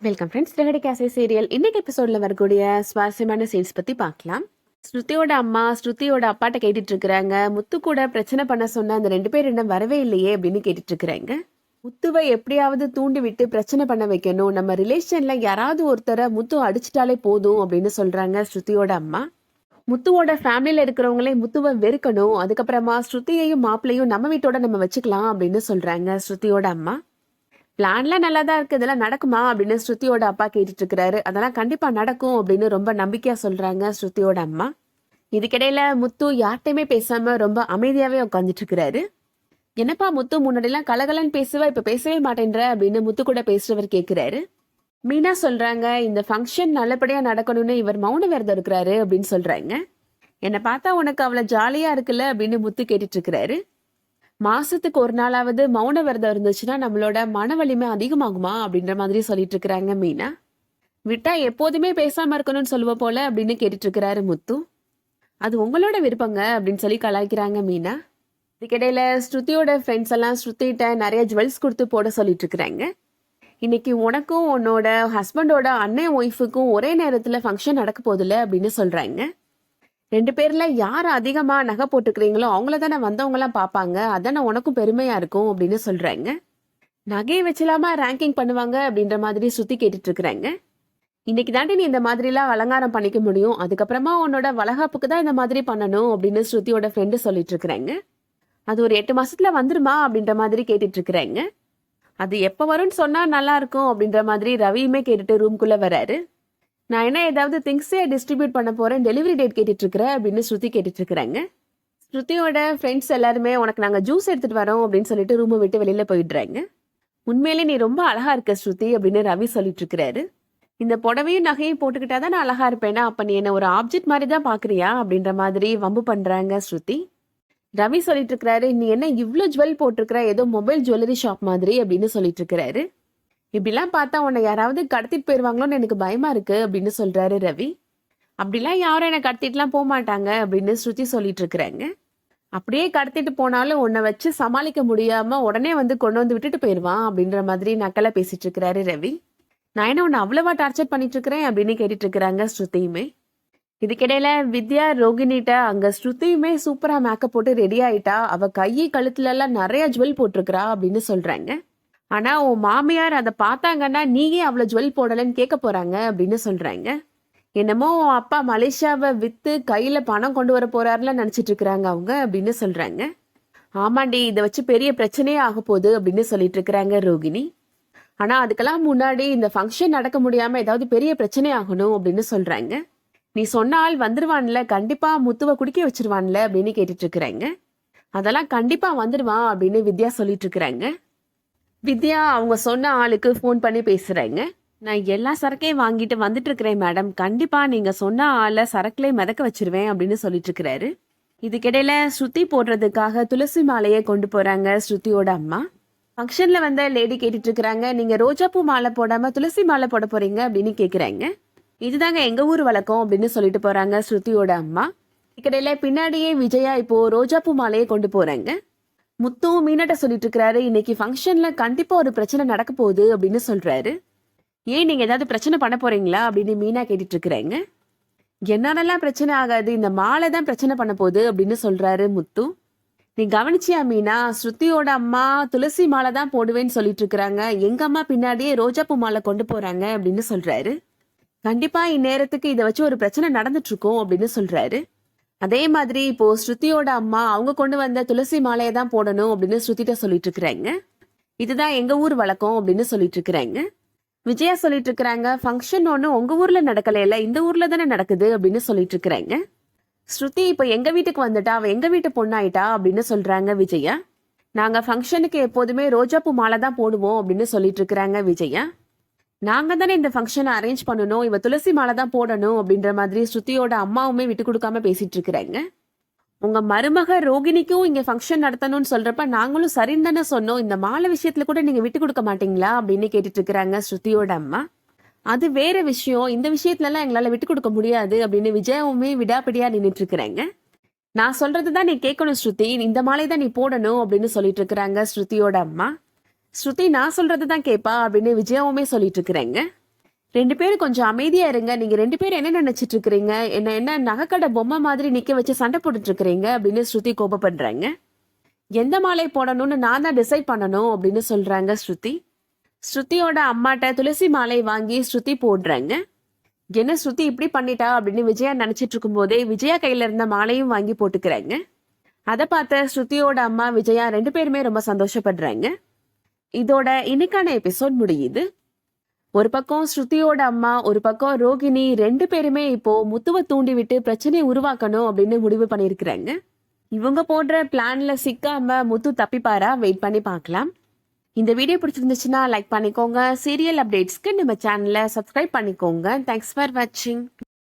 Welcome friends, ரெகடி கேசே serial இன்னைக்கு எபிசோட்ல வரக்கூடிய சுவாரஸ்யமான சீன்ஸ் பத்தி பார்க்கலாம். ஸ்ருதியோட அம்மா ஸ்ருதியோட அப்பாட்ட கேட்டுட்டு இருக்கிறாங்க. முத்து கூட பிரச்சனை பண்ண சொன்ன அந்த 2 பேர் இன்னும் வரவே இல்லையே அப்படின்னு கேட்டுட்டு இருக்கிறாங்க. முத்துவை எப்படியாவது தூண்டி விட்டு பிரச்சனை பண்ண வைக்கணும், நம்ம ரிலேஷன்ல யாராவது ஒருத்தரை முத்து அடிச்சிட்டாலே போதும் அப்படின்னு சொல்றாங்க ஸ்ருதியோட அம்மா. முத்துவோட ஃபேமிலியில இருக்கிறவங்களே முத்துவை வெறுக்கணும், அதுக்கப்புறமா ஸ்ருதியையும் மாப்பிள்ளையும் நம்ம வீட்டோட நம்ம வச்சுக்கலாம் அப்படின்னு சொல்றாங்க ஸ்ருதியோட அம்மா. பிளான்லாம் நல்லா தான் இருக்கு, இதெல்லாம் நடக்குமா அப்படின்னு ஸ்ருதியோட அப்பா கேட்டுட்டு இருக்கிறாரு. அதெல்லாம் கண்டிப்பா நடக்கும் அப்படின்னு ரொம்ப நம்பிக்கையா சொல்றாங்க ஸ்ருதியோட அம்மா. இதுக்கிடையில முத்து யார்கிட்டயுமே பேசாம ரொம்ப அமைதியாவே உட்காந்துட்டு இருக்கிறாரு. என்னப்பா முத்து, முன்னாடிலாம் கலகலன்னு பேசுவ, இப்ப பேசவே மாட்டேன்ற அப்படின்னு முத்து கூட பேசுறவர் கேட்கிறாரு. மீனா சொல்றாங்க, இந்த ஃபங்க்ஷன் நல்லபடியா நடக்கணும்னு இவர் மௌன விரதம் இருக்கிறாரு அப்படின்னு சொல்றாங்க. என்னை பார்த்தா உனக்கு அவ்வளவு ஜாலியா இருக்குல்ல அப்படின்னு முத்து கேட்டுட்டு இருக்கிறாரு. மாசத்துக்கு ஒரு நாளாவது மௌன விரதம் இருந்துச்சுன்னா நம்மளோட மன வலிமை அதிகமாகுமா அப்படின்ற மாதிரி சொல்லிட்டு இருக்கிறாங்க மீனா. விட்டா எப்போதுமே பேசாம இருக்கணும்னு சொல்லுவ போல அப்படின்னு கேட்டுட்டு இருக்கிறாரு முத்து. அது உங்களோட விருப்பங்க அப்படின்னு சொல்லி கலாய்க்கிறாங்க மீனா. இதுக்கிடையில ஸ்ருதியோட ஃப்ரெண்ட்ஸ் எல்லாம் ஸ்ருதிட்ட நிறைய ஜுவல்ஸ் கொடுத்து போட சொல்லிட்டு இருக்கிறாங்க. இன்னைக்கு உனக்கும் உன்னோட ஹஸ்பண்டோட அண்ணன் ஒய்ஃபுக்கும் ஒரே நேரத்துல ஃபங்க்ஷன் நடக்க போதில்ல அப்படின்னு சொல்றாங்க. 2 பேர்ல யார் அதிகமா நகை போட்டுக்கிறீங்களோ அவங்கள தானே வந்தவங்க எல்லாம் பாப்பாங்க, அதானே உனக்கும் பெருமையா இருக்கும் அப்படின்னு சொல்றாங்க. நகையை வச்சிலாமா ரேங்கிங் பண்ணுவாங்க அப்படின்ற மாதிரி சுத்தி கேட்டுட்டு இருக்கிறாங்க. இன்னைக்கு தாண்டி நீ இந்த மாதிரி எல்லாம் அலங்காரம் பண்ணிக்க முடியும், அதுக்கப்புறமா உன்னோட வளகாப்புக்கு தான் இந்த மாதிரி பண்ணணும் அப்படின்னு ஸ்ருதியோட ஃப்ரெண்டு சொல்லிட்டு இருக்கிறாங்க. அது ஒரு 8 மாசத்துல வந்துருமா அப்படின்ற மாதிரி கேட்டுட்டு இருக்கிறாங்க. அது எப்ப வரும்னு சொன்னா நல்லா இருக்கும் அப்படின்ற மாதிரி ரவியுமே கேட்டுட்டு ரூம்குள்ள வராரு. நான் என்ன ஏதாவது திங்ஸே டிஸ்ட்ரிபியூட் பண்ண போறேன், டெலிவரி டேட் கேட்டுட்டு இருக்கிறேன் அப்படின்னு ஸ்ருதி கேட்டுட்டு இருக்கிறாங்க. ஸ்ருதியோட ஃப்ரெண்ட்ஸ் எல்லாருமே உனக்கு நாங்க ஜூஸ் எடுத்துட்டு வரோம் அப்படின்னு சொல்லிட்டு ரூமை விட்டு வெளியில போயிடுறாங்க. உண்மையிலே நீ ரொம்ப அழகா இருக்க ஸ்ருதி அப்படின்னு ரவி சொல்லிட்டு இருக்கிறாரு. இந்த புடவையும் நகையும் போட்டுக்கிட்டாதான் நான் அழகா இருப்பேனா, அப்ப நீ என்ன ஒரு ஆப்ஜெக்ட் மாதிரி தான் பாக்குறியா அப்படின்ற மாதிரி வம்பு பண்றாங்க ஸ்ருதி. ரவி சொல்லிட்டு இருக்கிறாரு, நீ என்ன இவ்ளோ ஜுவல் போட்டிருக்கிற, ஏதோ மொபைல் ஜுவல்லரி ஷாப் மாதிரி அப்படின்னு சொல்லிட்டு இருக்கிறாரு. இப்படிலாம் பார்த்தா உன்னை யாராவது கடத்திட்டு போயிருவாங்களோன்னு எனக்கு பயமா இருக்கு அப்படின்னு சொல்றாரு ரவி. அப்படிலாம் யாரும் என்னை கடத்திட்டுலாம் போக மாட்டாங்க அப்படின்னு ஸ்ருதி சொல்லிட்டு இருக்கிறாங்க. அப்படியே கடத்திட்டு போனாலும் உன்னை வச்சு சமாளிக்க முடியாம உடனே வந்து கொண்டு வந்து விட்டுட்டு போயிடுவான் அப்படின்ற மாதிரி நக்கலா பேசிட்டு இருக்கிறாரு ரவி. நான் என்ன உன்னை அவ்வளவா டார்ச்சர் பண்ணிட்டு இருக்கிறேன் அப்படின்னு கேட்டுட்டு இருக்கிறாங்க ஸ்ருதியுமே. இதுக்கிடையில வித்யா ரோகிணிட்ட அங்க ஸ்ருதியுமே சூப்பரா மேக்கப் போட்டு ரெடி ஆயிட்டா, அவ கையை கழுத்துல எல்லாம் நிறைய ஜுவல் போட்டிருக்கிறா அப்படின்னு சொல்றாங்க. ஆனா உன் மாமியார் அதை பார்த்தாங்கன்னா நீயே அவ்வளவு ஜுவல் போடலன்னு கேட்க போறாங்க அப்படின்னு சொல்றாங்க. என்னமோ உன் அப்பா மலேசியாவை வித்து கையில பணம் கொண்டு வர போறாருல நினைச்சிட்டு இருக்கிறாங்க அவங்க அப்படின்னு சொல்றாங்க. ஆமாண்டி, இதை வச்சு பெரிய பிரச்சனையே ஆக போகுது அப்படின்னு சொல்லிட்டு இருக்கிறாங்க ரோகிணி. ஆனா அதுக்கெல்லாம் முன்னாடி இந்த ஃபங்க்ஷன் நடக்க முடியாம ஏதாவது பெரிய பிரச்சனை ஆகணும் அப்படின்னு சொல்றாங்க. நீ சொன்ன ஆள் வந்துருவான்ல, கண்டிப்பா முத்துவை குடிக்க வச்சிருவான்ல அப்படின்னு கேட்டுட்டு இருக்கிறாங்க. அதெல்லாம் கண்டிப்பா வந்துடுவான் அப்படின்னு வித்யா சொல்லிட்டு இருக்கிறாங்க. வித்யா அவங்க சொன்ன ஆளுக்கு ஃபோன் பண்ணி பேசுறாங்க. நான் எல்லா சரக்கையும் வாங்கிட்டு வந்துட்டு இருக்கிறேன் மேடம், கண்டிப்பா நீங்க சொன்ன ஆளை சரக்குலே மிதக்க வச்சிருவேன் அப்படின்னு சொல்லிட்டு இருக்கிறாரு. இதுக்கிடையில ஸ்ருதி போடுறதுக்காக துளசி மாலையை கொண்டு போறாங்க ஸ்ருதியோட அம்மா. ஃபங்க்ஷன்ல வந்த லேடி கேட்டுட்டு இருக்கிறாங்க, நீங்க ரோஜாப்பூ மாலை போடாம துளசி மாலை போட போறீங்க அப்படின்னு கேக்குறாங்க. இதுதாங்க எங்க ஊர் வழக்கம் அப்படின்னு சொல்லிட்டு போறாங்க ஸ்ருதியோட அம்மா. இதுக்கிடையில பின்னாடியே விஜயா இப்போ ரோஜாப்பூ மாலையை கொண்டு போறாங்க. முத்து மீனாட்ட சொல்லிட்டு இருக்கிறாரு, இன்னைக்கு ஃபங்க்ஷன்ல கண்டிப்பா ஒரு பிரச்சனை நடக்க போகுது அப்படின்னு சொல்றாரு. ஏன் நீங்க ஏதாவது பிரச்சனை பண்ண போறீங்களா அப்படின்னு மீனா கேட்டுட்டு இருக்கிறாங்க. என்னாலலாம் பிரச்சனை ஆகாது, இந்த மாலை தான் பிரச்சனை பண்ண போகுது அப்படின்னு சொல்றாரு முத்து. நீ கவனிச்சியா மீனா, ஸ்ருதியோட அம்மா துளசி மாலை தான் போடுவேன்னு சொல்லிட்டு இருக்கிறாங்க, எங்க அம்மா பின்னாடியே ரோஜாப்பூ மாலை கொண்டு போறாங்க அப்படின்னு சொல்றாரு. கண்டிப்பா இந்நேரத்துக்கு இதை வச்சு ஒரு பிரச்சனை நடந்துட்டு இருக்கும் அப்படின்னு சொல்றாரு. அதே மாதிரி இப்போ ஸ்ருதியோட அம்மா அவங்க கொண்டு வந்த துளசி மாலையை தான் போடணும் அப்படின்னு ஸ்ருதிட்ட சொல்லிட்டு இருக்கிறாங்க. இதுதான் எங்க ஊர் வழக்கம் அப்படின்னு சொல்லிட்டு இருக்கிறாங்க. விஜயா சொல்லிட்டு இருக்கிறாங்க, ஃபங்க்ஷன் ஒண்ணு உங்க ஊர்ல நடக்கல, இந்த ஊர்ல தானே நடக்குது அப்படின்னு சொல்லிட்டு இருக்கிறாங்க. ஸ்ருதி இப்ப எங்க வீட்டுக்கு வந்துட்டா, அவ எங்க வீட்டு பொண்ணாயிட்டா அப்படின்னு சொல்றாங்க விஜயா. நாங்க ஃபங்க்ஷனுக்கு எப்போதுமே ரோஜாப்பூ மாலை தான் போடுவோம் அப்படின்னு சொல்லிட்டு இருக்கிறாங்க விஜயா. நாங்க தானே இந்த ஃபங்க்ஷனை அரேஞ்ச் பண்ணணும், இவ துளசி மாலை தான் போடணும் அப்படின்ற மாதிரி ஸ்ருதியோட அம்மாவுமே விட்டு கொடுக்காம பேசிட்டு இருக்கிறாங்க. உங்க மருமக ரோகிணிக்கும் இங்க ஃபங்க்ஷன் நடத்தணும்னு சொல்றப்ப நாங்களும் சரின்னு தானே சொன்னோம், இந்த மாலை விஷயத்துல கூட நீங்க விட்டு கொடுக்க மாட்டீங்களா அப்படின்னு கேட்டுட்டு இருக்கிறாங்க ஸ்ருதியோட அம்மா. அது வேற விஷயம், இந்த விஷயத்துல எல்லாம் எங்களால விட்டு கொடுக்க முடியாது அப்படின்னு விஜயாவுமே விடாப்பிடியா நின்றுட்டு இருக்கிறாங்க. நான் சொல்றதுதான் நீ கேட்கணும் ஸ்ருதி, இந்த மாலை தான் நீ போடணும் அப்படின்னு சொல்லிட்டு இருக்கிறாங்க ஸ்ருதியோட அம்மா. ஸ்ருதி நான் சொல்றது தான் கேட்பா அப்படின்னு விஜயாவுமே சொல்லிட்டு இருக்கிறாங்க. 2 பேரும் கொஞ்சம் அமைதியா இருங்க. நீங்க 2 பேரும் என்ன நினைச்சிட்டு இருக்கிறீங்க? என்ன நகைக்கடை பொம்மை மாதிரி நிக்க வச்சு சண்டை போட்டுட்டு இருக்கிறீங்க அப்படின்னு ஸ்ருதி கோபப்படுறாங்க. எந்த மாலை போடணும்னு நான் தான் டிசைட் பண்ணணும் அப்படின்னு சொல்றாங்க ஸ்ருதி. ஸ்ருதியோட அம்மாட்ட துளசி மாலை வாங்கி ஸ்ருதி போடுறாங்க. என்ன ஸ்ருதி இப்படி பண்ணிட்டா அப்படின்னு விஜயா நினைச்சிட்டு இருக்கும் போதே விஜயா கையில இருந்த மாலையும் வாங்கி போட்டுக்கிறாங்க. அதை பார்த்த ஸ்ருதியோட அம்மா விஜயா 2 பேருமே ரொம்ப சந்தோஷப்படுறாங்க. இதோட இன்னைக்கான எபிசோட் முடியுது. ஒரு பக்கம் ஸ்ருதியோட அம்மா, ஒரு பக்கம் ரோகிணி 2 பேருமே இப்போ முத்துவை தூண்டி விட்டு பிரச்சனையை உருவாக்கணும் அப்படின்னு முடிவு பண்ணியிருக்கிறாங்க. இவங்க போடுற பிளான்ல சிக்காம முத்து தப்பிப்பாரா? வெயிட் பண்ணி பார்க்கலாம். இந்த வீடியோ பிடிச்சிருந்துச்சுன்னா லைக் பண்ணிக்கோங்க. சீரியல் அப்டேட்ஸ்க்கு நம்ம சேனலை சப்ஸ்கிரைப் பண்ணிக்கோங்க. தேங்க்ஸ் ஃபார் வாட்சிங்.